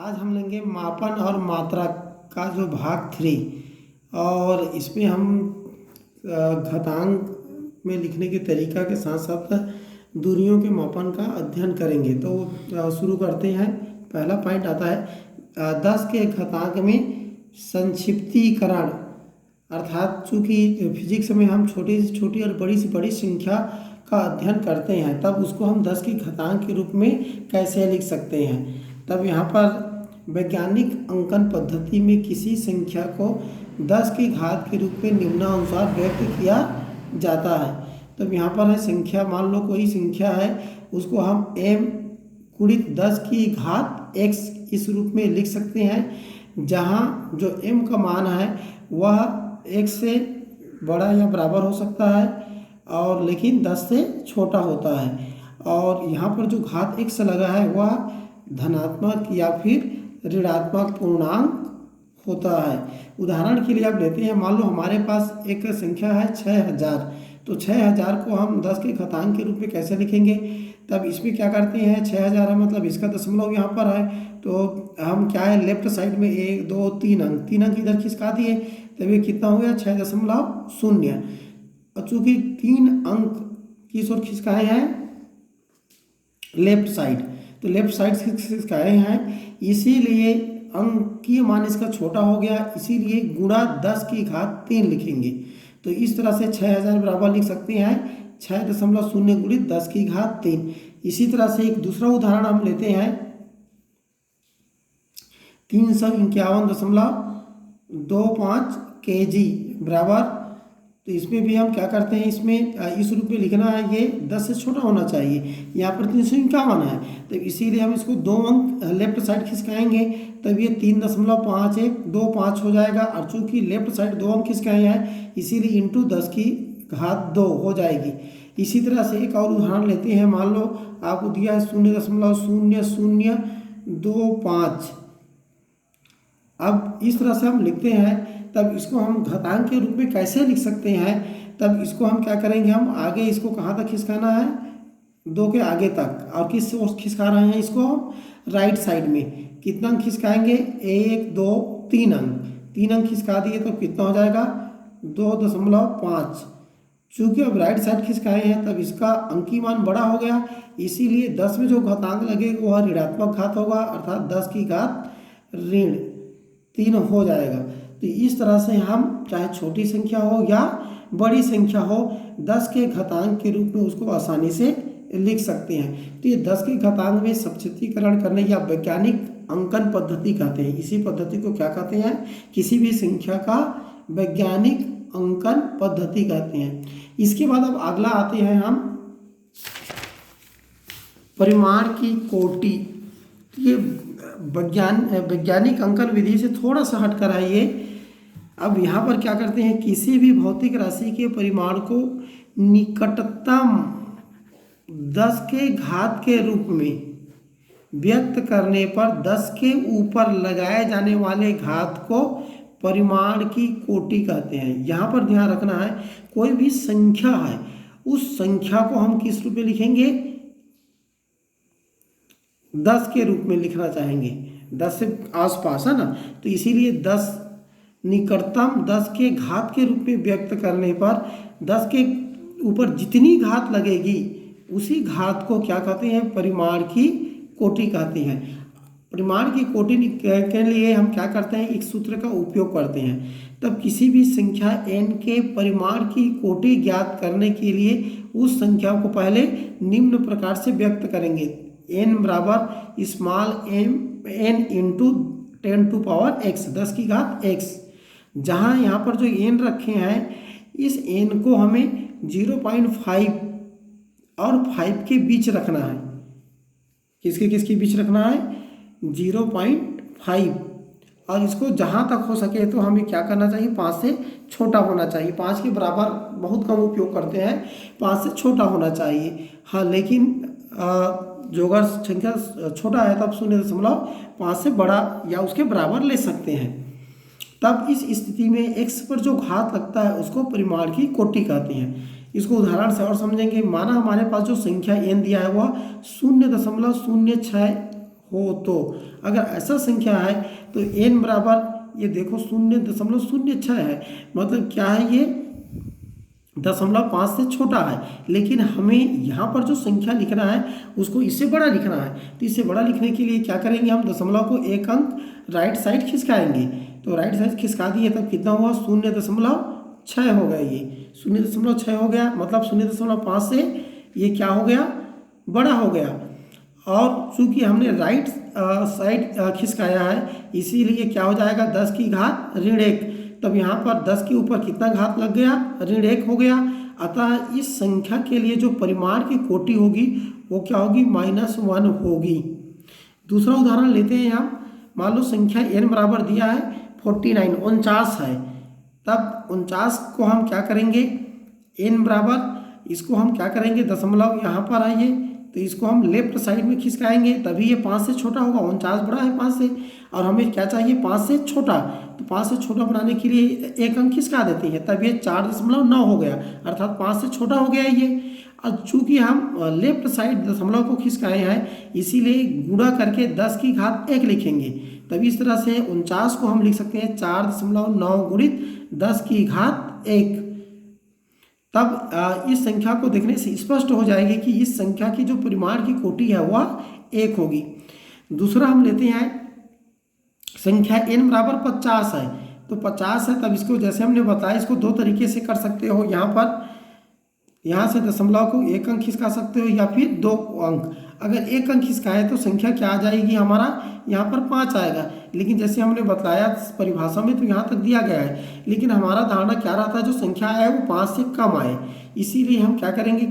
आज हम लेंगे मापन और मात्रा का जो भाग 3। और इसमें हम घातांक में लिखने के तरीका के साथ साथ दूरियों के मापन का अध्ययन करेंगे। तो शुरू करते हैं। पहला पॉइंट आता है 10 के घातांक में संक्षिप्तीकरण। अर्थात चूँकि फिजिक्स में हम छोटी से छोटी और बड़ी से बड़ी संख्या का अध्ययन करते हैं, तब उसको हम 10 के घातांक के रूप में कैसे लिख सकते हैं। तब यहाँ पर वैज्ञानिक अंकन पद्धति में किसी संख्या को 10 की घात के रूप में निम्नानुसार व्यक्त किया जाता है। तब यहाँ पर है संख्या, मान लो कोई संख्या है, उसको हम m गुणित 10 की घात x इस रूप में लिख सकते हैं, जहाँ जो m का मान है वह x से बड़ा या बराबर हो सकता है और लेकिन 10 से छोटा होता है। और यहाँ पर जो घात x लगा है वह धनात्मक या फिर ऋणात्मक पूर्णांक होता है। उदाहरण के लिए आप लेते हैं, मान लो हमारे पास एक संख्या है 6000, तो 6000 को हम 10 के घातांक के रूप में कैसे लिखेंगे। तब इसमें क्या करते हैं, 6000 है मतलब इसका दशमलव यहाँ पर है, तो हम क्या है लेफ्ट साइड में 1 2 3 अंक, 3 अंक इधर खिसका दिए, तब ये कितना हो गया 6.0। और चूँकि 3 अंक किस ओर खिसकाए हैं, लेफ्ट साइड, तो लेफ्ट साइड से खिसकाए हैं, इसीलिए अंकीय मान इसका छोटा हो गया, इसीलिए गुणा 10 की घात 3 लिखेंगे। तो इस तरह से 6000 बराबर लिख सकते हैं 6.0 गुणित 10 की घात 3। इसी तरह से एक दूसरा उदाहरण हम लेते हैं 351.25 kg बराबर। तो इसमें भी हम क्या करते हैं, इसमें इस रूप में लिखना है, ये 10 से छोटा होना चाहिए, यहाँ पर 351 है, तो इसीलिए हम इसको 2 अंक लेफ्ट साइड खिसकाएंगे, तब ये 3.5125 हो जाएगा। और चूँकि लेफ्ट साइड 2 अंक खिसकाए हैं, इसीलिए इंटू 10 की घात 2 हो जाएगी। इसी तरह से एक और उदाहरण लेते हैं, मान लो आपको दिया है 0.0025। अब इस तरह से हम लिखते हैं, तब इसको हम घातांक के रूप में कैसे लिख सकते हैं। तब इसको हम क्या करेंगे, हम आगे इसको कहाँ तक खिसकाना है, 2 के आगे तक, और किस ओर खिसका रहे हैं इसको हम राइट साइड में। कितना अंक खिसकाएंगे, 1 2 3 अंक, 3 अंक खिसका दिए तो कितना हो जाएगा 2.5। चूँकि अब राइट साइड खिसकाए हैं, तब इसका अंकी मान बड़ा हो गया, इसीलिए 10 में जो घातांक लगेगा वह ऋणात्मक घात होगा, अर्थात 10 की घात ऋण 3 हो जाएगा। तो इस तरह से हम चाहे छोटी संख्या हो या बड़ी संख्या हो, 10 के घातांक के रूप में उसको आसानी से लिख सकते हैं। तो ये 10 के घातांक में संक्षिप्तीकरण करने या वैज्ञानिक अंकन पद्धति कहते हैं। इसी पद्धति को क्या कहते हैं, किसी भी संख्या का वैज्ञानिक अंकन पद्धति कहते हैं। इसके बाद अब अगला आते हैं हम परिमाण की कोटि। ये वैज्ञानिक अंकन विधि से थोड़ा सा हटकर है ये। अब यहाँ पर क्या करते हैं, किसी भी भौतिक राशि के परिमाण को निकटतम 10 के घात के रूप में व्यक्त करने पर 10 के ऊपर लगाए जाने वाले घात को परिमाण की कोटि कहते हैं। यहाँ पर ध्यान रखना है, कोई भी संख्या है, उस संख्या को हम किस रूप में लिखेंगे, 10 के रूप में लिखना चाहेंगे, 10 से आसपास है ना, तो इसीलिए 10 निकटतम 10 के घात के रूप में व्यक्त करने पर 10 के ऊपर जितनी घात लगेगी उसी घात को क्या कहते हैं, परिमाण की कोटि कहते हैं। परिमाण की कोटि के लिए हम क्या करते हैं, एक सूत्र का उपयोग करते हैं। तब किसी भी संख्या n के परिमाण की कोटि ज्ञात करने के लिए उस संख्या को पहले निम्न प्रकार से व्यक्त करेंगे, n बराबर स्मॉल n इंटू 10⁻x, 10 की घात x। जहाँ यहाँ पर जो n रखे हैं, इस n को हमें 0.5 और 5 के बीच रखना है। किसके बीच रखना है, 0.5। और इसको जहाँ तक हो सके तो हमें क्या करना चाहिए, 5 से छोटा होना चाहिए। 5 के बराबर बहुत कम उपयोग करते हैं, 5 से छोटा होना चाहिए। हाँ, लेकिन जो अगर संख्या छोटा है तब 0.5 से बड़ा या उसके बराबर ले सकते हैं। तब इस स्थिति में x पर जो घात लगता है उसको परिमाण की कोटि कहते हैं। इसको उदाहरण से और समझेंगे। माना हमारे पास जो संख्या n दिया है वह 0.06 हो तो। अगर ऐसा संख्या है तो n बराबर, ये देखो 0.06 है, मतलब क्या है, ये 0.5 से छोटा है, लेकिन हमें यहाँ पर जो संख्या लिखना है उसको इससे बड़ा लिखना है। तो इससे बड़ा लिखने के लिए क्या करेंगे, हम दशमलव को एक अंक राइट साइड खिसकाएंगे। तो राइट साइड खिसका दिए तब कितना हुआ, 0.6 हो गया, ये 0.6 हो गया, मतलब 0.5 से ये क्या हो गया, बड़ा हो गया। और चूंकि हमने राइट साइड खिसकाया है इसीलिए क्या हो जाएगा, 10 की घात ऋण 1। तब यहाँ पर 10 के ऊपर कितना घात लग गया, ऋण 1 हो गया। अतः इस संख्या के लिए जो परिमाण की कोटि होगी वो क्या होगी, -1 होगी। दूसरा उदाहरण लेते हैं हम। मान लो संख्या n बराबर दिया है 49, 49 है। तब 49 को हम क्या करेंगे, n बराबर, इसको हम क्या करेंगे, दशमलव यहाँ पर आइए तो इसको हम लेफ्ट साइड में खिसकाएंगे, तभी ये 5 से छोटा होगा। 49 बड़ा है 5 से, और हमें क्या चाहिए, 5 से छोटा। तो 5 से छोटा बनाने के लिए एक अंक खिसका देते हैं, तब ये 4.9 हो गया, अर्थात 5 से छोटा हो गया ये। और चूंकि हम लेफ्ट साइड दशमलव को खिसकाए हैं इसीलिए गुणा करके 10 की घात 1 लिखेंगे। तब इस तरह से 49 को हम लिख सकते हैं 4.9 गुणित 10 की घात 1। तब इस संख्या को देखने से स्पष्ट हो जाएगी कि इस संख्या की जो परिमाण की कोटि है वह 1 होगी। दूसरा हम लेते हैं संख्या n बराबर 50 है। तो 50 है, तब इसको जैसे हमने बताया इसको दो तरीके से कर सकते हो। यहाँ से दशमलव को एक अंक खिसका सकते हो या फिर 2 अंक। अगर एक अंक खिसकाए तो संख्या क्या आ जाएगी, हमारा यहाँ पर 5 आएगा। लेकिन जैसे हमने बताया परिभाषा में तो यहाँ तक दिया गया है, लेकिन हमारा धारणा क्या रहता है, जो संख्या है वो 5 से कम आए। इसीलिए हम क्या करेंगे,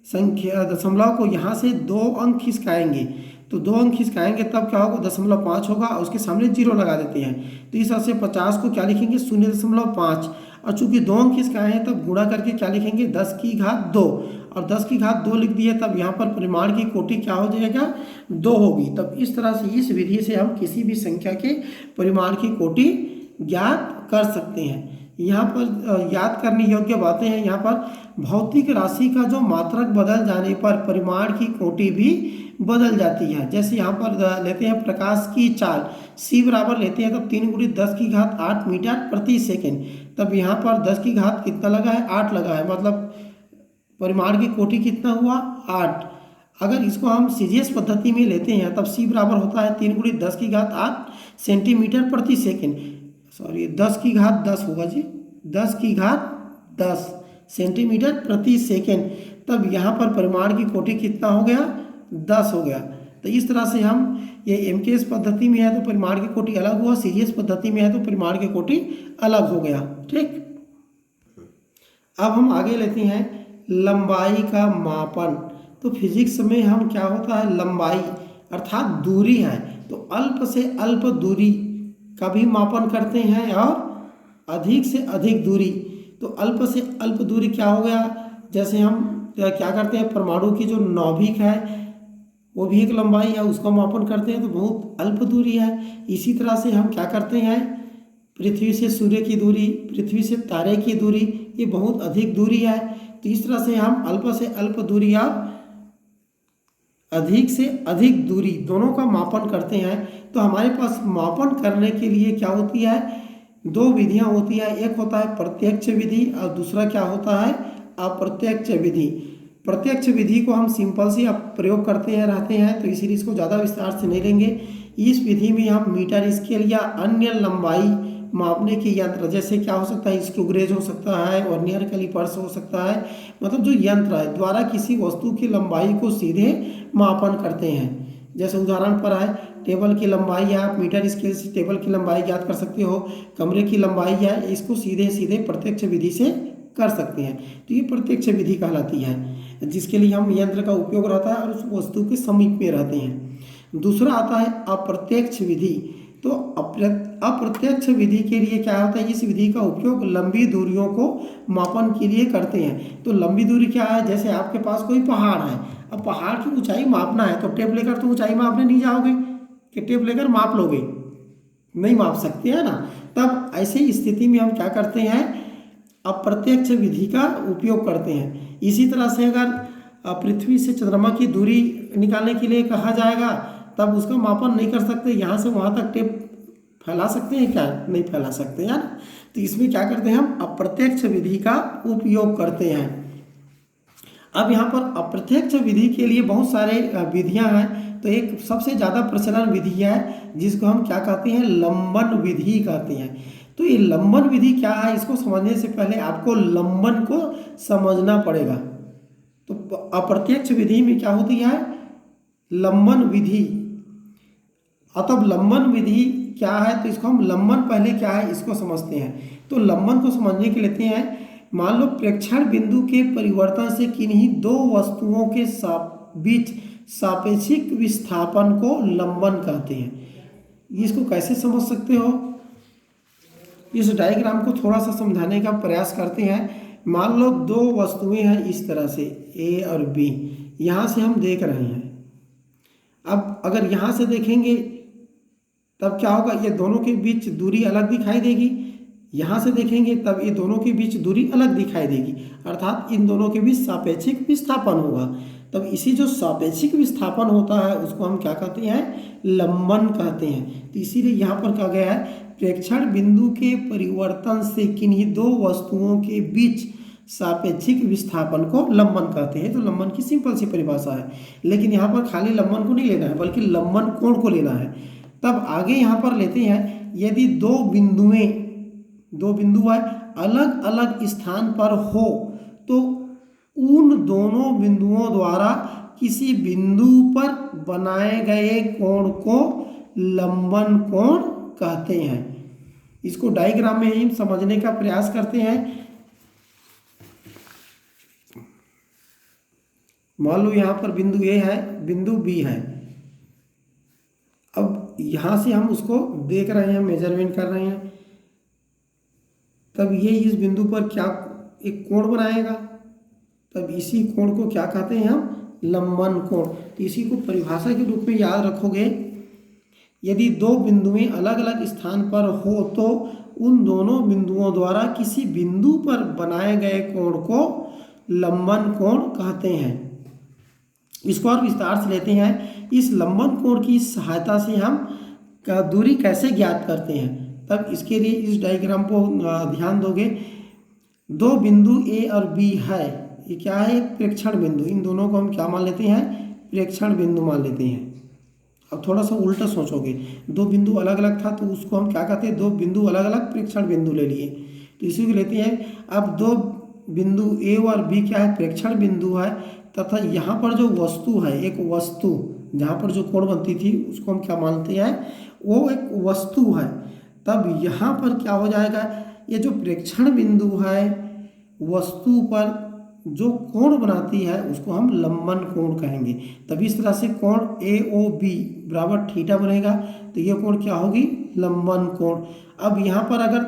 संख्या दशमलव को यहाँ से 2 अंक खिसकाएंगे। तो 2 अंक खिसकाएंगे तब क्या होगा, 0.5 होगा और उसके सामने 0 लगा देते हैं। तो इस तरह से 50 को क्या लिखेंगे, 0.5। और चूंकि 2 अंक खिसकाए हैं तब गुणा करके क्या लिखेंगे, 10 की घात 2। और 10 की घात 2 लिख दिए, तब यहाँ पर परिमाण की कोटि क्या हो जाएगा, 2 होगी। तब इस तरह से इस विधि से हम किसी भी संख्या के परिमाण की कोटि ज्ञात कर सकते हैं। यहाँ पर याद करने योग्य बातें हैं। यहाँ पर भौतिक राशि का जो मात्रक बदल जाने पर परिमाण की कोटि भी बदल जाती है। जैसे यहाँ पर लेते हैं प्रकाश की चाल, c बराबर लेते हैं तब 3 गुणित 10 की घात 8 मीटर प्रति सेकेंड। तब यहाँ पर 10 की घात कितना लगा है, 8 लगा है, मतलब परिमाण की कोटि कितना हुआ, 8। अगर इसको हम सीजीएस पद्धति में लेते हैं तब c बराबर होता है 3 गुणित 10 की घात 8 सेंटीमीटर प्रति सेकेंड। सॉरी 10 की घात 10 होगा जी, 10 की घात 10 सेंटीमीटर प्रति सेकेंड। तब यहाँ पर परिमाण की कोटि कितना हो गया, 10 हो गया। तो इस तरह से हम ये एमकेएस पद्धति में है तो परिमाण की कोटि अलग हुआ, सीजीएस पद्धति में है तो परिमाण की कोटि अलग हो गया। ठीक, अब हम आगे लेते हैं लंबाई का मापन। तो फिजिक्स में हम क्या होता है, लंबाई अर्थात दूरी है तो अल्प से अल्प दूरी का भी मापन करते हैं और अधिक से अधिक दूरी। तो अल्प से अल्प दूरी क्या हो गया, जैसे हम क्या करते हैं, परमाणु की जो नाभिक है वो भी एक लंबाई है, उसका मापन करते हैं तो बहुत अल्प दूरी है। इसी तरह से हम क्या करते हैं, पृथ्वी से सूर्य की दूरी, पृथ्वी से तारे की दूरी, ये बहुत अधिक दूरी है। तो इस तरह से हम अल्प से अल्प दूरी और अधिक से अधिक दूरी दोनों का मापन करते हैं। तो हमारे पास मापन करने के लिए क्या होती है, 2 विधियां होती है। एक होता है प्रत्यक्ष विधि और दूसरा क्या होता है, अप्रत्यक्ष विधि। प्रत्यक्ष विधि को हम सिंपल से अब प्रयोग करते हैं रहते हैं, तो इसीलिए इसको ज़्यादा विस्तार से नहीं लेंगे। इस विधि में हम मीटर स्केल या अन्य लंबाई मापने के यंत्र, जैसे क्या हो सकता है, स्क्रू गेज हो सकता है, वर्नियर कैलिपर्स हो सकता है, मतलब जो यंत्र है द्वारा किसी वस्तु की लंबाई को सीधे मापन करते हैं। जैसे उदाहरण पर है टेबल की लंबाई है, आप मीटर स्केल से टेबल की लंबाई ज्ञात कर सकते हो। कमरे की लंबाई है, इसको सीधे सीधे प्रत्यक्ष विधि से कर सकते हैं। तो ये प्रत्यक्ष विधि कहलाती है, जिसके लिए हम यंत्र का उपयोग रहता है और उस वस्तु के समीप में रहते हैं। दूसरा आता है अप्रत्यक्ष विधि। तो अप्रत्यक्ष विधि के लिए क्या होता है, इस विधि का उपयोग लंबी दूरियों को मापन के लिए करते हैं। तो लंबी दूरी क्या है, जैसे आपके पास कोई पहाड़ है, अब पहाड़ की ऊंचाई मापना है तो टेप लेकर तो ऊंचाई मापने नहीं जाओगे कि टेप लेकर माप लोगे, नहीं माप सकते हैं ना। तब ऐसी स्थिति में हम क्या करते हैं, अप्रत्यक्ष विधि का उपयोग करते हैं। इसी तरह से अगर पृथ्वी से चंद्रमा की दूरी निकालने के लिए कहा जाएगा तब उसका मापन नहीं कर सकते, यहाँ से वहाँ तक टेप फैला सकते हैं क्या? नहीं फैला सकते यार। तो इसमें क्या करते हैं, हम अप्रत्यक्ष विधि का उपयोग करते हैं। अब यहाँ पर अप्रत्यक्ष विधि के लिए बहुत सारे विधियां हैं। तो एक सबसे ज़्यादा प्रचलन विधि है जिसको हम क्या कहते हैं, लंबन विधि कहते हैं। तो ये लंबन विधि क्या है, इसको समझने से पहले आपको लंबन को समझना पड़ेगा। तो अप्रत्यक्ष विधि में क्या होती है, लंबन विधि। अतः लंबन विधि क्या है, तो इसको हम लंबन पहले क्या है इसको समझते हैं। तो लंबन को समझने के लेते हैं, मान लो प्रेक्षण बिंदु के परिवर्तन से किन्हीं दो वस्तुओं के बीच सापेक्षिक विस्थापन को लंबन कहते हैं। इसको कैसे समझ सकते हो, इस डायग्राम को थोड़ा सा समझाने का प्रयास करते हैं। मान लो दो वस्तुएं हैं इस तरह से ए और बी, यहाँ से हम देख रहे हैं। अब अगर यहाँ से देखेंगे तब क्या होगा, ये दोनों के बीच दूरी अलग दिखाई देगी। यहाँ से देखेंगे तब ये दोनों के बीच दूरी अलग दिखाई देगी, अर्थात इन दोनों के बीच सापेक्षिक विस्थापन होगा। तब इसी जो सापेक्षिक विस्थापन होता है उसको हम क्या कहते हैं, लंबन कहते हैं। तो इसीलिए यहाँ पर कहा गया है प्रेक्षण बिंदु के परिवर्तन से किन्हीं दो वस्तुओं के बीच सापेक्षिक विस्थापन को लंबन कहते हैं। तो लंबन की सिंपल सी परिभाषा है, लेकिन यहाँ पर खाली लंबन को नहीं लेना है बल्कि लंबन कोण को लेना है। तब आगे यहाँ पर लेते हैं, यदि दो बिंदु है अलग अलग स्थान पर हो तो उन दोनों बिंदुओं द्वारा किसी बिंदु पर बनाए गए कोण को लंबन कोण कहते हैं। इसको डायग्राम में ही समझने का प्रयास करते हैं। मान लो यहाँ पर बिंदु ए है, बिंदु बी है। अब यहाँ से हम उसको देख रहे हैं, मेजरमेंट कर रहे हैं, तब ये इस बिंदु पर क्या एक कोण बनाएगा, तब इसी कोण को क्या कहते हैं हम, लंबन कोण। तो इसी को परिभाषा के रूप में याद रखोगे, यदि दो बिंदुएं अलग अलग स्थान पर हो तो उन दोनों बिंदुओं द्वारा किसी बिंदु पर बनाए गए कोण को लंबन कोण कहते हैं। इसको और विस्तार से लेते हैं। इस लंबन कोण की सहायता से हम दूरी कैसे ज्ञात करते हैं, तब इसके लिए इस डायग्राम को ध्यान दोगे। दो बिंदु ए और बी है, ये क्या है, एक प्रेक्षण बिंदु। इन दोनों को हम क्या मान लेते हैं, प्रेक्षण बिंदु मान लेते हैं। अब थोड़ा सा उल्टा सोचोगे, दो बिंदु अलग अलग था तो उसको हम क्या कहते हैं, दो बिंदु अलग अलग प्रेक्षण बिंदु ले लिए, तो इसी को लेते हैं। अब दो बिंदु ए और बी क्या है, प्रेक्षण बिंदु है, तथा यहाँ पर जो वस्तु है, एक वस्तु जहाँ पर जो कोण बनती थी उसको हम क्या मानते हैं, वो एक वस्तु है। तब यहाँ पर क्या हो जाएगा, ये जो प्रेक्षण बिंदु है वस्तु पर जो कोण बनाती है उसको हम लंबन कोण कहेंगे। तब इस तरह से कोण ए ओ बी बराबर थीटा बनेगा, तो ये कोण क्या होगी, लंबन कोण। अब यहाँ पर अगर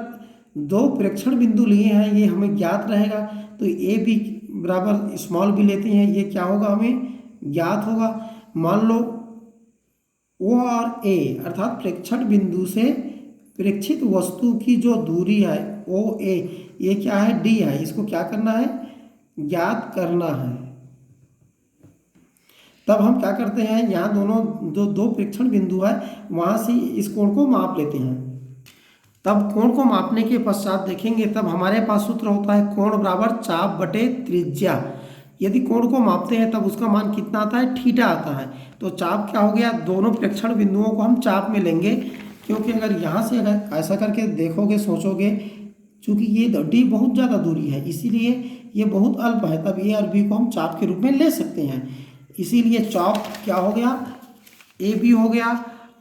दो प्रेक्षण बिंदु लिए हैं, ये हमें ज्ञात रहेगा, तो ए बी बराबर स्मॉल बी लेते हैं, ये क्या होगा, हमें ज्ञात होगा। मान लो ओ और ए अर्थात प्रेक्षण बिंदु से प्रेक्षित वस्तु की जो दूरी है ओ ए, ये क्या है, डी है, इसको क्या करना है, ज्ञात करना है। तब हम क्या करते हैं, यहाँ दोनों जो दो प्रेक्षण बिंदु है वहाँ से इस कोण को माप लेते हैं। तब कोण को मापने के पश्चात देखेंगे, तब हमारे पास सूत्र होता है कोण बराबर चाप बटे त्रिज्या। यदि कोण को मापते हैं तब उसका मान कितना आता है, थीटा आता है। तो चाप क्या हो गया, दोनों प्रेक्षण बिंदुओं को हम चाप में लेंगे, क्योंकि अगर यहाँ से अगर ऐसा करके देखोगे, सोचोगे, चूँकि ये डी बहुत ज़्यादा दूरी है इसीलिए ये बहुत अल्प है, तब ए और बी को हम चाप के रूप में ले सकते हैं। इसीलिए चाप क्या हो गया, ए बी हो गया,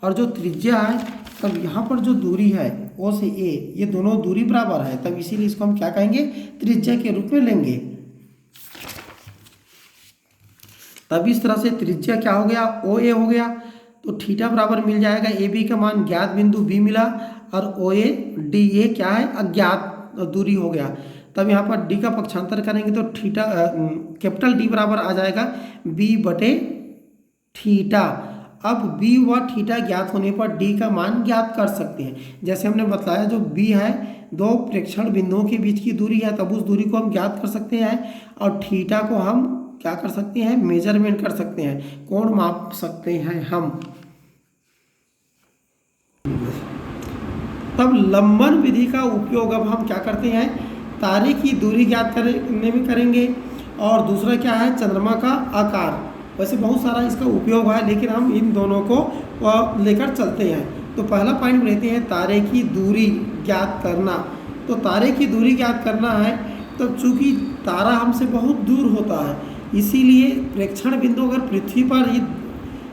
और जो त्रिज्या है तब यहाँ पर जो दूरी है ओ से ए, ये दोनों दूरी बराबर है, तब इसीलिए इसको हम क्या कहेंगे, त्रिज्या के रूप में लेंगे। तब इस तरह से त्रिज्या क्या हो गया, ओ ए हो गया, तो थीटा बराबर मिल जाएगा, ए बी का मान ज्ञात बिंदु बी मिला, और ओ ए डी ए क्या है, अज्ञात दूरी हो गया। तब यहाँ पर डी का पक्षांतर करेंगे तो थीटा कैपिटल डी बराबर आ जाएगा बी बटे थीटा। अब बी व थीटा ज्ञात होने पर डी का मान ज्ञात कर सकते हैं। जैसे हमने बताया, जो बी है दो प्रेक्षण बिंदुओं के बीच की दूरी है, तब उस दूरी को हम ज्ञात कर सकते हैं, और थीटा को हम क्या कर सकते हैं, मेजरमेंट कर सकते हैं, कोण माप सकते हैं हम। तब लंबन विधि का उपयोग अब हम क्या करते हैं, तारे की दूरी ज्ञात करने में करेंगे। और दूसरा क्या है, चंद्रमा का आकार। वैसे बहुत सारा इसका उपयोग है, लेकिन हम इन दोनों को लेकर चलते हैं। तो पहला पॉइंट लेते हैं तारे की दूरी ज्ञात करना। तो तारे की दूरी ज्ञात करना है, तो चूंकि तारा हमसे बहुत दूर होता है, इसीलिए प्रेक्षण बिंदु अगर पृथ्वी पर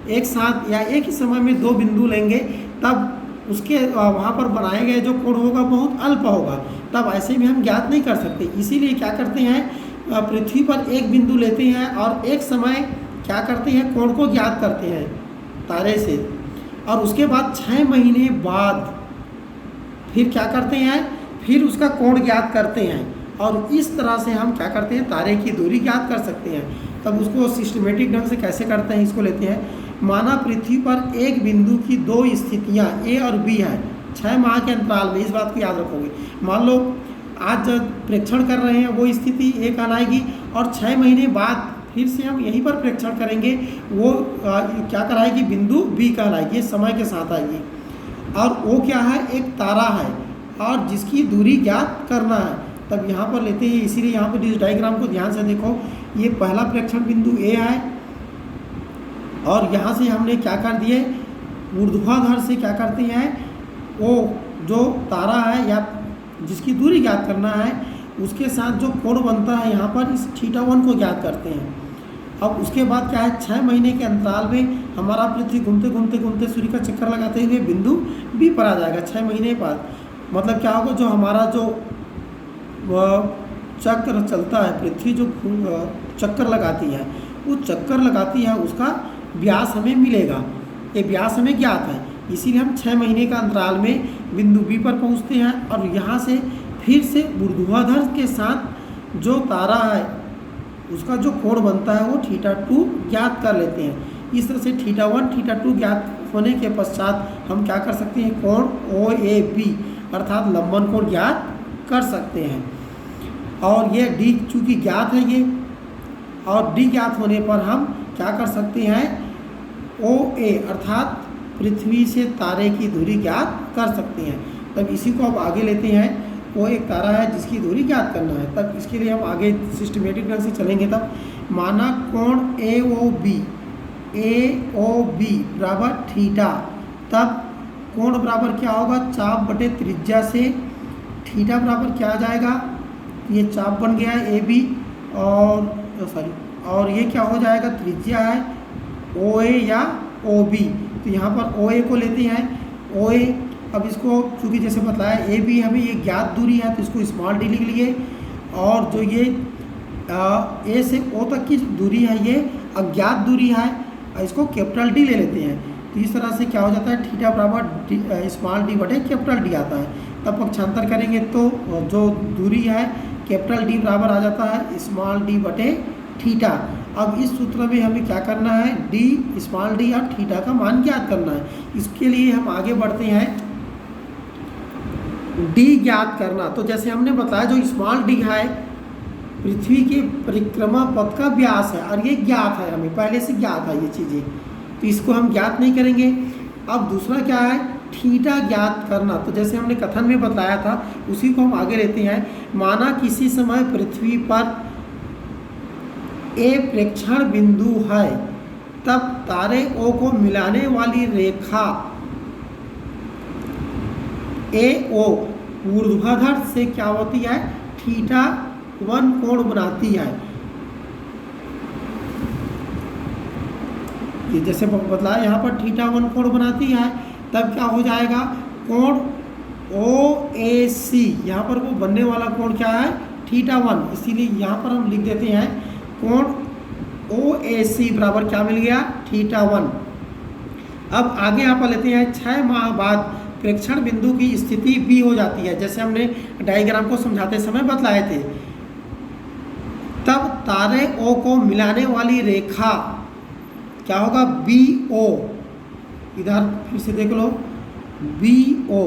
एक साथ या एक ही समय में दो बिंदु लेंगे, तब उसके वहाँ पर बनाए गए जो कोण होगा बहुत अल्प होगा, तब ऐसे में हम ज्ञात नहीं कर सकते। इसीलिए क्या करते हैं, पृथ्वी पर एक बिंदु लेते हैं और एक समय क्या करते हैं, कोण को ज्ञात करते हैं तारे से, और उसके बाद 6 महीने बाद फिर क्या करते हैं, फिर उसका कोण ज्ञात करते हैं। और इस तरह से हम क्या करते हैं, तारे की दूरी ज्ञात कर सकते हैं। तब उसको सिस्टमेटिक ढंग से कैसे करते हैं, इसको लेते हैं। माना पृथ्वी पर एक बिंदु की दो स्थितियां ए और बी है 6 माह के अंतराल में, इस बात को याद रखोगे। मान लो आज जब प्रेक्षण कर रहे हैं वो स्थिति ए कहलाएगी, और 6 महीने बाद फिर से हम यहीं पर प्रेक्षण करेंगे, वो क्या कहलाएगी, बिंदु बी कहलाएगी, समय के साथ आएगी। और वो क्या है, एक तारा है और जिसकी दूरी ज्ञात करना है। तब यहाँ पर लेते हैं, इसीलिए यहाँ पर इस डायग्राम को ध्यान से देखो, ये पहला प्रेक्षण बिंदु ए है, और यहाँ से हमने क्या कर दिए, ऊर्ध्वाधर से क्या करते हैं, वो जो तारा है या जिसकी दूरी ज्ञात करना है उसके साथ जो कोण बनता है यहाँ पर, इस θ1 को ज्ञात करते हैं। अब उसके बाद क्या है, 6 महीने के अंतराल में हमारा पृथ्वी घूमते घूमते घूमते सूर्य का चक्कर लगाते हुए बिंदु बी पर आ जाएगा 6 महीने बाद। मतलब क्या होगा, जो हमारा जो चक्र चलता है, पृथ्वी जो चक्कर लगाती है, वो चक्कर लगाती है उसका व्यास हमें मिलेगा, ये व्यास हमें ज्ञात है। इसीलिए हम 6 महीने का अंतराल में बिंदु बी पर पहुंचते हैं, और यहाँ से फिर से ऊर्ध्वाधर के साथ जो तारा है उसका जो कोण बनता है वो θ2 ज्ञात कर लेते हैं। इस तरह से θ1 θ2 ज्ञात होने के पश्चात हम क्या कर सकते हैं, कोण OAB अर्थात लंबन कोण ज्ञात कर सकते हैं। और ये D चूँकि ज्ञात है ये, और D ज्ञात होने पर हम क्या कर सकते हैं, OA अर्थात पृथ्वी से तारे की दूरी ज्ञात कर सकते हैं। तब इसी को अब आगे लेते हैं, वो एक तारा है जिसकी दूरी ज्ञात करना है। तब इसके लिए हम आगे सिस्टमेटिक ढंग से चलेंगे। तब माना कोण AOB बराबर थीटा, तब कोण बराबर क्या होगा, चाप बटे त्रिज्या से थीटा बराबर क्या आ जाएगा, ये चाप बन गया है AB, और ये क्या हो जाएगा, त्रिज्या है OA या OB। तो यहाँ पर OA को लेते हैं, OA अब इसको चूँकि जैसे बताया AB हमें ये ज्ञात दूरी है, तो इसको स्मॉल d लिख लिए, और जो ये A से O तक की दूरी है ये अज्ञात दूरी है, इसको कैपिटल D ले लेते हैं। तो इस तरह से क्या हो जाता है, थीटा बराबर स्मॉल d बटे कैपिटल D आता है। तब पक्षांतर करेंगे तो जो दूरी है कैपिटल D बराबर आ जाता है स्मॉल d बटे थीटा। अब इस सूत्र में हमें क्या करना है, d स्मॉल d और थीटा का मान ज्ञात करना है। इसके लिए हम आगे बढ़ते हैं, d ज्ञात करना। तो जैसे हमने बताया जो स्मॉल d है पृथ्वी के परिक्रमा पथ का व्यास है, और ये ज्ञात है, हमें पहले से ज्ञात है ये चीज़ें, तो इसको हम ज्ञात नहीं करेंगे। अब दूसरा क्या है, थीटा ज्ञात करना। तो जैसे हमने कथन में बताया था उसी को हम आगे लेते हैं। माना किसी समय पृथ्वी पर ए प्रेक्षण बिंदु है, तब तारे O को मिलाने वाली रेखा AO ऊर्ध्वाधर से क्या होती है, θ1 कोण बनाती है। ये जैसे बतलाया यहाँ पर θ1 कोण बनाती है, तब क्या हो जाएगा, कोण OAC, यहाँ पर वो बनने वाला कोण क्या है, θ1। इसीलिए यहाँ पर हम लिख देते हैं कोण OAC बराबर क्या मिल गया, θ1। अब आगे यहाँ पर लेते हैं 6 माह बाद प्रेक्षण बिंदु की स्थिति B हो जाती है, जैसे हमने डायग्राम को समझाते समय बतलाए थे। तब तारे O को मिलाने वाली रेखा क्या होगा, BO। इधर फिर से देख लो, BO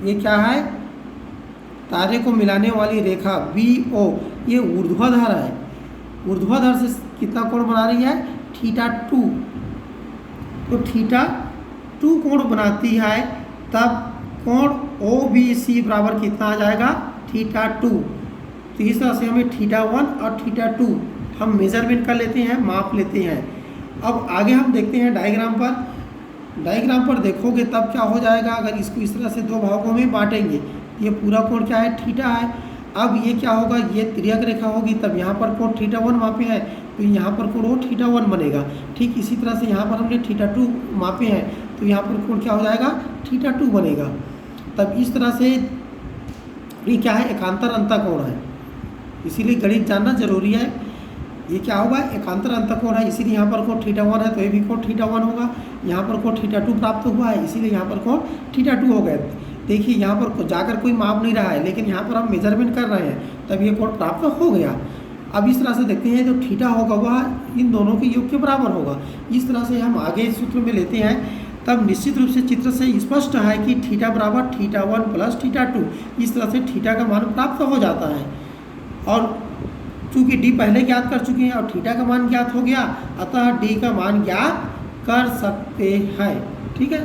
ये क्या है, तारे को मिलाने वाली रेखा BO, ये ऊर्ध्वाधर है। ऊर्ध्वाधर से कितना कोण बना रही है, θ2। तो θ2 कोण बनाती है, तब कोण OBC बराबर कितना आ जाएगा, θ2। तो इस तरह से हमें θ1 और θ2 हम मेजरमेंट कर लेते हैं, माप लेते हैं। अब आगे हम देखते हैं डायग्राम पर। डायग्राम पर देखोगे तब क्या हो जाएगा, अगर इसको इस तरह से दो भागों में बांटेंगे, ये पूरा कोण क्या है, थीटा है। अब ये क्या होगा, ये तिर्यक रेखा होगी, तब यहाँ पर कोण θ1 मापे हैं तो यहाँ पर कोण वो θ1 बनेगा। ठीक इसी तरह से यहाँ पर हमने θ2 मापे हैं तो यहाँ पर कोण क्या हो जाएगा, θ2 बनेगा। तब इस तरह से ये क्या है, एकांतर अंतःकोण है, इसीलिए गणित जानना जरूरी है। ये क्या होगा, एकांतर अंतःकोण है, इसीलिए यहाँ पर कोण θ1 है तो ये भी कोण θ1 होगा। यहाँ पर कोण θ2 प्राप्त हुआ है, इसीलिए यहाँ पर कोण θ2 हो गए। देखिए यहाँ पर जाकर कोई माप नहीं रहा है, लेकिन यहाँ पर हम मेजरमेंट कर रहे हैं, तब ये कोण प्राप्त हो गया। अब इस तरह से देखते हैं, जो थीटा होगा वह इन दोनों के योग के बराबर होगा। इस तरह से हम आगे सूत्र में लेते हैं, तब निश्चित रूप से चित्र से स्पष्ट है कि थीटा बराबर θ1 प्लस θ2। इस तरह से थीटा का मान प्राप्त हो जाता है। और चूंकि डी पहले ज्ञात कर चुके हैं और थीटा का मान ज्ञात हो गया, अतः डी का मान ज्ञात कर सकते हैं। ठीक है,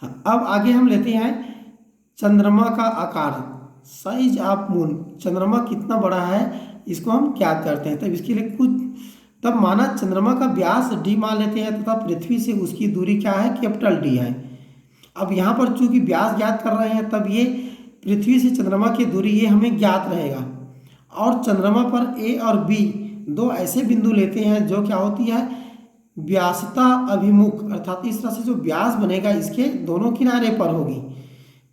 अब आगे हम लेते हैं चंद्रमा का आकार, साइज ऑफ मून। चंद्रमा कितना बड़ा है इसको हम ज्ञात करते हैं। तब इसके लिए कुछ, तब माना चंद्रमा का व्यास d मान लेते हैं तथा पृथ्वी से उसकी दूरी क्या है, कैपिटल D है। अब यहाँ पर चूंकि व्यास ज्ञात कर रहे हैं, तब ये पृथ्वी से चंद्रमा की दूरी ये हमें ज्ञात रहेगा। और चंद्रमा पर A और B दो ऐसे बिंदु लेते हैं जो क्या होती है, व्यासता अभिमुख, अर्थात इस तरह से जो व्यास बनेगा इसके दोनों किनारे पर होगी।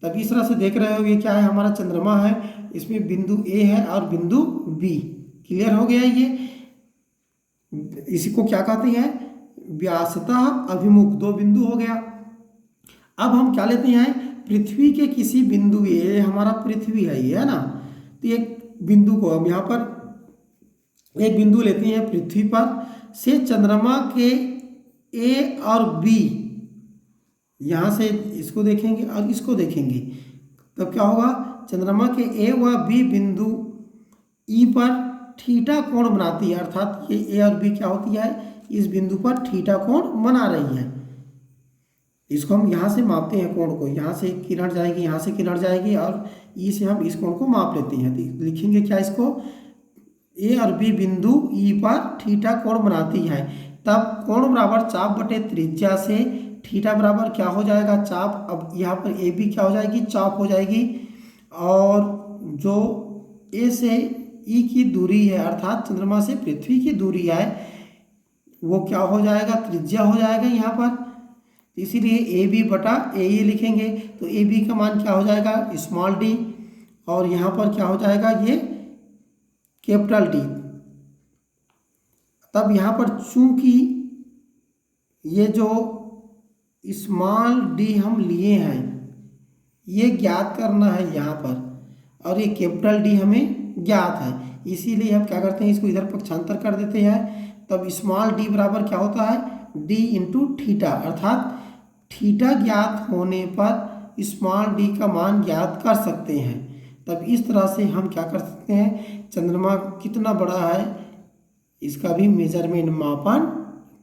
तब इस तरह से देख रहे हो, ये क्या है, हमारा चंद्रमा है, इसमें बिंदु A है और बिंदु B। क्लियर हो गया, ये इसी को क्या कहते हैं, व्यासता अभिमुख, दो बिंदु हो गया। अब हम क्या लेते हैं, पृथ्वी के किसी बिंदु, ये हमारा पृथ्वी है, ये है ना, तो एक बिंदु को हम यहाँ पर एक बिंदु लेते हैं पृथ्वी पर से चंद्रमा के A और B, यहाँ से इसको देखेंगे और इसको देखेंगे, तब क्या होगा, चंद्रमा के A व B बिंदु E पर थीटा कोण बनाती है, अर्थात ये A और B क्या होती है, इस बिंदु पर थीटा कोण बना रही है। इसको हम यहाँ से मापते हैं कोण को, यहाँ से किरण जाएगी, यहाँ से किरण जाएगी और E से हम इस कोण को माप लेते हैं। तो लिखेंगे क्या, इसको A और B बिंदु E पर थीटा कोण बनाती है। तब कोण बराबर चाप बटे त्रिज्या से थीटा बराबर क्या हो जाएगा, चाप। अब यहाँ पर AB क्या हो जाएगी, चाप हो जाएगी, और जो A से E की दूरी है, अर्थात चंद्रमा से पृथ्वी की दूरी है, वो क्या हो जाएगा, त्रिज्या हो जाएगा यहाँ पर। इसीलिए AB बटा AE लिखेंगे, तो AB का मान क्या हो जाएगा, स्मॉल d, और यहाँ पर क्या हो जाएगा, ये कैपिटल D। तब यहाँ पर चूंकि ये जो स्मॉल d हम लिए हैं, ये ज्ञात करना है यहाँ पर, और ये कैपिटल D हमें ज्ञात है, इसीलिए हम क्या करते हैं, इसको इधर पक्षांतर कर देते हैं। तब स्मॉल d बराबर क्या होता है, d इंटू थीटा, अर्थात थीटा ज्ञात होने पर स्मॉल d का मान ज्ञात कर सकते हैं। तब इस तरह से हम क्या कर सकते हैं, चंद्रमा कितना बड़ा है इसका भी मेजरमेंट, मापन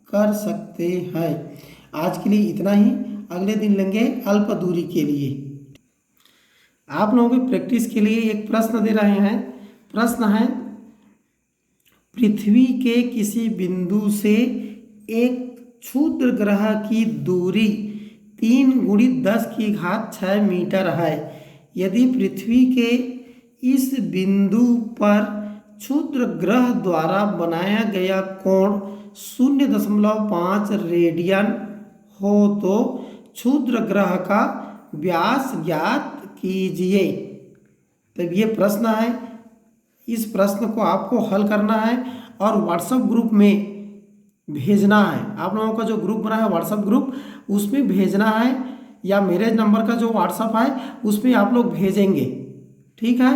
कर सकते हैं। आज के लिए इतना ही, अगले दिन लेंगे अल्प दूरी के लिए। आप लोगों की प्रैक्टिस के लिए एक प्रश्न दे रहे हैं। प्रश्न है, पृथ्वी के किसी बिंदु से एक क्षुद्र ग्रह की दूरी 3 × 10⁶ मीटर है। यदि पृथ्वी के इस बिंदु पर क्षुद्र ग्रह द्वारा बनाया गया कोण 0.5 रेडियन हो तो क्षुद्र ग्रह का व्यास ज्ञात कीजिए। तब ये प्रश्न है, इस प्रश्न को आपको हल करना है और व्हाट्सएप ग्रुप में भेजना है। आप लोगों का जो ग्रुप बना है व्हाट्सएप ग्रुप, उसमें भेजना है, या मेरे नंबर का जो व्हाट्सएप है उसमें आप लोग भेजेंगे। ठीक है।